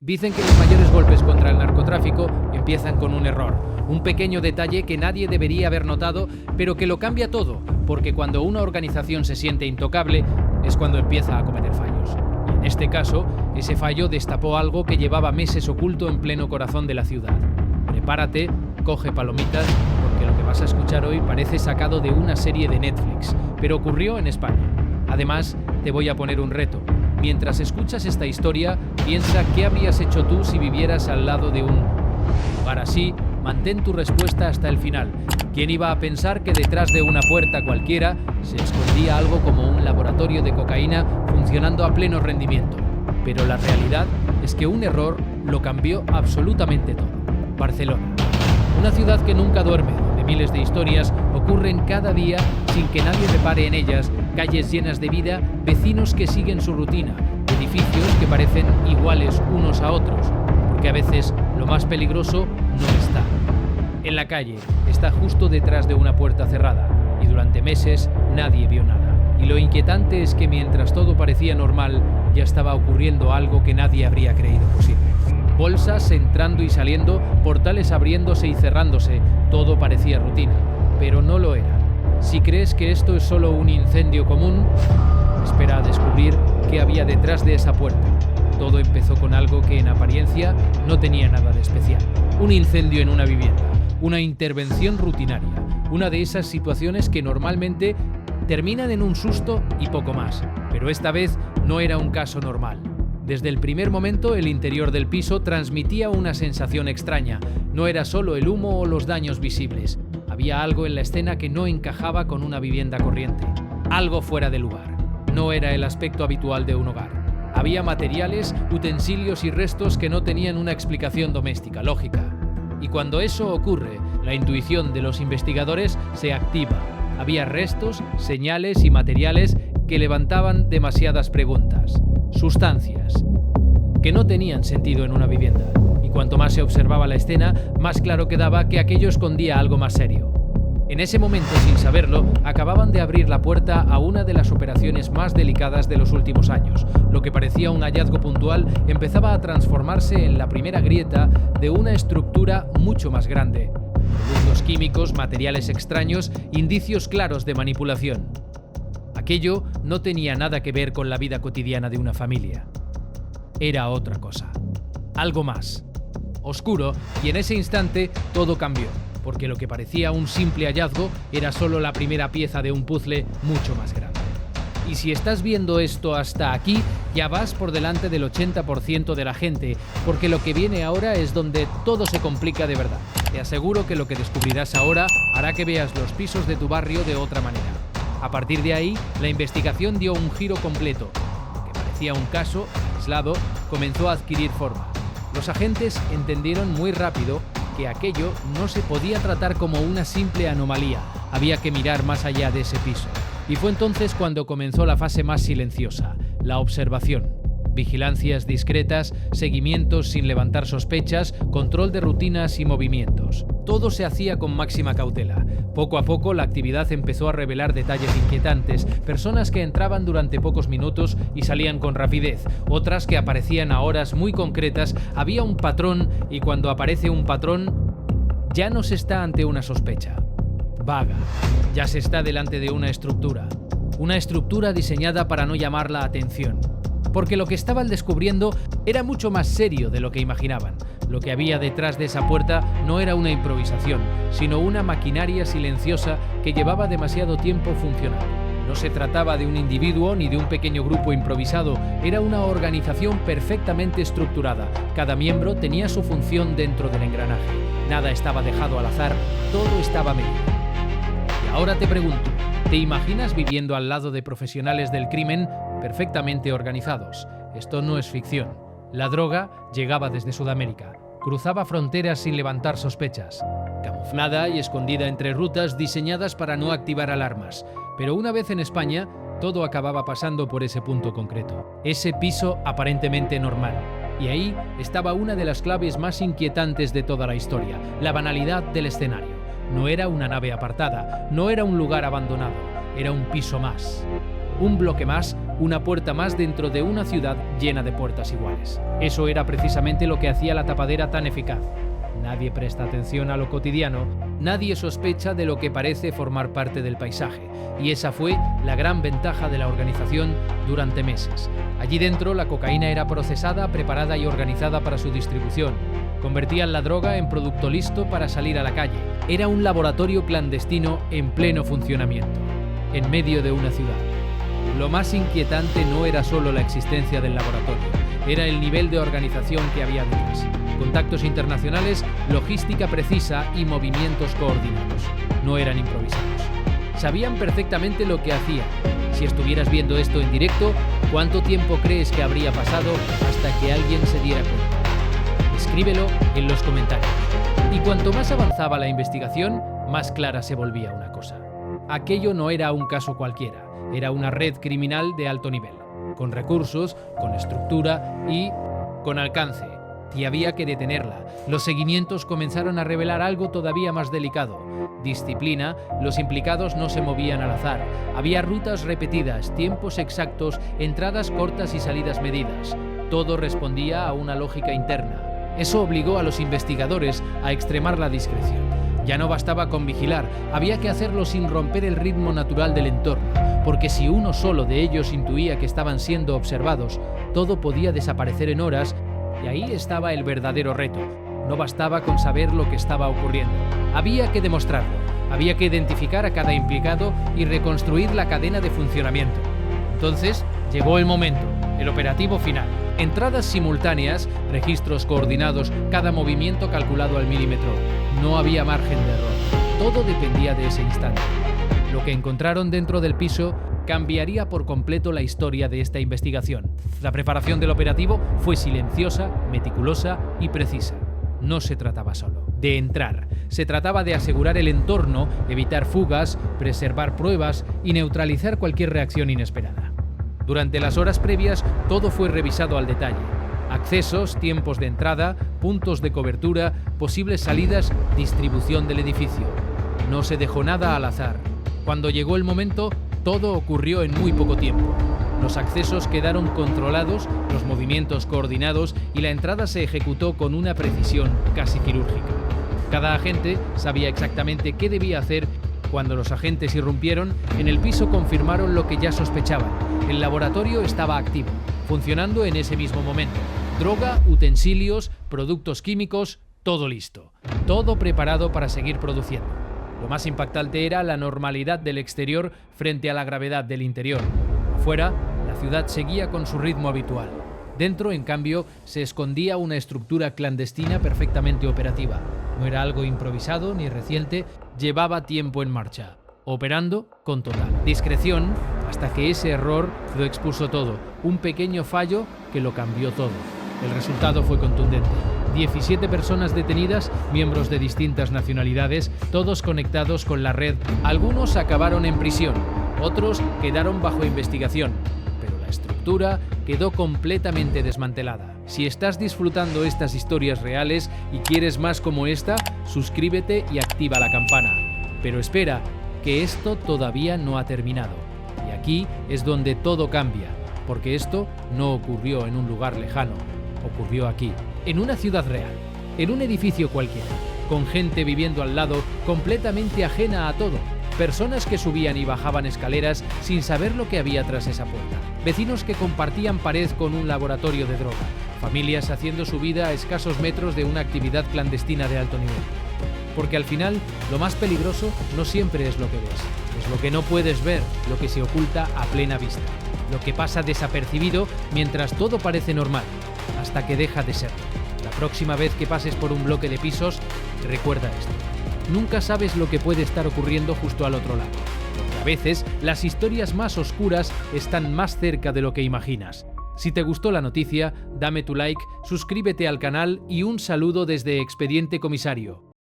Dicen que los mayores golpes contra el narcotráfico empiezan con un error, un pequeño detalle que nadie debería haber notado, pero que lo cambia todo, porque cuando una organización se siente intocable es cuando empieza a cometer fallos. Y en este caso, ese fallo destapó algo que llevaba meses oculto en pleno corazón de la ciudad. Prepárate, coge palomitas, porque lo que vas a escuchar hoy parece sacado de una serie de Netflix, pero ocurrió en España. Además, te voy a poner un reto. Mientras escuchas esta historia, piensa qué habrías hecho tú si vivieras al lado de un lugar así. Mantén tu respuesta hasta el final. ¿Quién iba a pensar que detrás de una puerta cualquiera se escondía algo como un laboratorio de cocaína funcionando a pleno rendimiento? Pero la realidad es que un error lo cambió absolutamente todo. Barcelona. Una ciudad que nunca duerme, donde miles de historias ocurren cada día sin que nadie repare en ellas, calles llenas de vida, vecinos que siguen su rutina, edificios que parecen iguales unos a otros, porque a veces lo más peligroso no está en la calle, está justo detrás de una puerta cerrada, y durante meses nadie vio nada. Y lo inquietante es que mientras todo parecía normal, ya estaba ocurriendo algo que nadie habría creído posible. Bolsas entrando y saliendo, portales abriéndose y cerrándose, todo parecía rutina, pero no lo era. Si crees que esto es solo un incendio común, espera a descubrir qué había detrás de esa puerta. Todo empezó con algo que en apariencia no tenía nada de especial. Un incendio en una vivienda, una intervención rutinaria, una de esas situaciones que normalmente terminan en un susto y poco más. Pero esta vez no era un caso normal. Desde el primer momento, el interior del piso transmitía una sensación extraña. No era solo el humo o los daños visibles. Había algo en la escena que no encajaba con una vivienda corriente. Algo fuera de lugar. No era el aspecto habitual de un hogar. Había materiales, utensilios y restos que no tenían una explicación doméstica, lógica. Y cuando eso ocurre, la intuición de los investigadores se activa. Había restos, señales y materiales que levantaban demasiadas preguntas. Sustancias que no tenían sentido en una vivienda. Y cuanto más se observaba la escena, más claro quedaba que aquello escondía algo más serio. En ese momento, sin saberlo, acababan de abrir la puerta a una de las operaciones más delicadas de los últimos años. Lo que parecía un hallazgo puntual empezaba a transformarse en la primera grieta de una estructura mucho más grande. Productos químicos, materiales extraños, indicios claros de manipulación. Aquello no tenía nada que ver con la vida cotidiana de una familia. Era otra cosa. Algo más. Oscuro, y en ese instante todo cambió, porque lo que parecía un simple hallazgo era solo la primera pieza de un puzzle mucho más grande. Y si estás viendo esto hasta aquí, ya vas por delante del 80% de la gente, porque lo que viene ahora es donde todo se complica de verdad. Te aseguro que lo que descubrirás ahora hará que veas los pisos de tu barrio de otra manera. A partir de ahí, la investigación dio un giro completo. Lo que parecía un caso aislado comenzó a adquirir forma. Los agentes entendieron muy rápido que aquello no se podía tratar como una simple anomalía. Había que mirar más allá de ese piso. Y fue entonces cuando comenzó la fase más silenciosa, la observación. Vigilancias discretas, seguimientos sin levantar sospechas, control de rutinas y movimientos. Todo se hacía con máxima cautela. Poco a poco la actividad empezó a revelar detalles inquietantes, personas que entraban durante pocos minutos y salían con rapidez, otras que aparecían a horas muy concretas. Había un patrón, y cuando aparece un patrón, ya no se está ante una sospecha vaga, ya se está delante de una estructura diseñada para no llamar la atención. Porque lo que estaban descubriendo era mucho más serio de lo que imaginaban. Lo que había detrás de esa puerta no era una improvisación, sino una maquinaria silenciosa que llevaba demasiado tiempo funcionando. No se trataba de un individuo ni de un pequeño grupo improvisado, era una organización perfectamente estructurada. Cada miembro tenía su función dentro del engranaje. Nada estaba dejado al azar, todo estaba medido. Y ahora te pregunto, ¿te imaginas viviendo al lado de profesionales del crimen perfectamente organizados? Esto no es ficción. La droga llegaba desde Sudamérica, cruzaba fronteras sin levantar sospechas, camuflada y escondida entre rutas diseñadas para no activar alarmas. Pero una vez en España, todo acababa pasando por ese punto concreto, ese piso aparentemente normal. Y ahí estaba una de las claves más inquietantes de toda la historia, la banalidad del escenario. No era una nave apartada, no era un lugar abandonado, era un piso más. Un bloque más una puerta más dentro de una ciudad llena de puertas iguales. Eso era precisamente lo que hacía la tapadera tan eficaz. Nadie presta atención a lo cotidiano, nadie sospecha de lo que parece formar parte del paisaje, y esa fue la gran ventaja de la organización durante meses. Allí dentro la cocaína era procesada, preparada y organizada para su distribución. Convertían la droga en producto listo para salir a la calle. Era un laboratorio clandestino en pleno funcionamiento, en medio de una ciudad. Lo más inquietante no era solo la existencia del laboratorio, era el nivel de organización que había detrás. Contactos internacionales, logística precisa y movimientos coordinados. No eran improvisados. Sabían perfectamente lo que hacían. Si estuvieras viendo esto en directo, ¿cuánto tiempo crees que habría pasado hasta que alguien se diera cuenta? Escríbelo en los comentarios. Y cuanto más avanzaba la investigación, más clara se volvía una cosa. Aquello no era un caso cualquiera, era una red criminal de alto nivel, con recursos, con estructura y con alcance. Y había que detenerla. Los seguimientos comenzaron a revelar algo todavía más delicado. Disciplina, los implicados no se movían al azar. Había rutas repetidas, tiempos exactos, entradas cortas y salidas medidas. Todo respondía a una lógica interna. Eso obligó a los investigadores a extremar la discreción. Ya no bastaba con vigilar, había que hacerlo sin romper el ritmo natural del entorno, porque si uno solo de ellos intuía que estaban siendo observados, todo podía desaparecer en horas. Y ahí estaba el verdadero reto. No bastaba con saber lo que estaba ocurriendo. Había que demostrarlo. Había que identificar a cada implicado y reconstruir la cadena de funcionamiento. Entonces, llegó el momento, el operativo final. Entradas simultáneas, registros coordinados, cada movimiento calculado al milímetro. No había margen de error. Todo dependía de ese instante. Lo que encontraron dentro del piso cambiaría por completo la historia de esta investigación. La preparación del operativo fue silenciosa, meticulosa y precisa. No se trataba solo de entrar, se trataba de asegurar el entorno, evitar fugas, preservar pruebas y neutralizar cualquier reacción inesperada. Durante las horas previas, todo fue revisado al detalle. Accesos, tiempos de entrada, puntos de cobertura, posibles salidas, distribución del edificio. No se dejó nada al azar. Cuando llegó el momento, todo ocurrió en muy poco tiempo. Los accesos quedaron controlados, los movimientos coordinados y la entrada se ejecutó con una precisión casi quirúrgica. Cada agente sabía exactamente qué debía hacer. Cuando los agentes irrumpieron, en el piso confirmaron lo que ya sospechaban. El laboratorio estaba activo, funcionando en ese mismo momento. Droga, utensilios, productos químicos, todo listo. Todo preparado para seguir produciendo. Lo más impactante era la normalidad del exterior frente a la gravedad del interior. Afuera, la ciudad seguía con su ritmo habitual. Dentro, en cambio, se escondía una estructura clandestina perfectamente operativa. No era algo improvisado ni reciente, llevaba tiempo en marcha, operando con total discreción, hasta que ese error lo expuso todo, un pequeño fallo que lo cambió todo. El resultado fue contundente. 17 personas detenidas, miembros de distintas nacionalidades, todos conectados con la red. Algunos acabaron en prisión, otros quedaron bajo investigación, pero la estructura quedó completamente desmantelada. Si estás disfrutando estas historias reales y quieres más como esta, suscríbete y activa la campana. Pero espera, que esto todavía no ha terminado. Y aquí es donde todo cambia, porque esto no ocurrió en un lugar lejano, ocurrió aquí, en una ciudad real, en un edificio cualquiera, con gente viviendo al lado, completamente ajena a todo. Personas que subían y bajaban escaleras sin saber lo que había tras esa puerta. Vecinos que compartían pared con un laboratorio de droga. Familias haciendo su vida a escasos metros de una actividad clandestina de alto nivel. Porque al final, lo más peligroso no siempre es lo que ves. Es lo que no puedes ver, lo que se oculta a plena vista. Lo que pasa desapercibido mientras todo parece normal, hasta que deja de serlo. La próxima vez que pases por un bloque de pisos, recuerda esto. Nunca sabes lo que puede estar ocurriendo justo al otro lado. Porque a veces las historias más oscuras están más cerca de lo que imaginas. Si te gustó la noticia, dame tu like, suscríbete al canal y un saludo desde Expediente Comisario.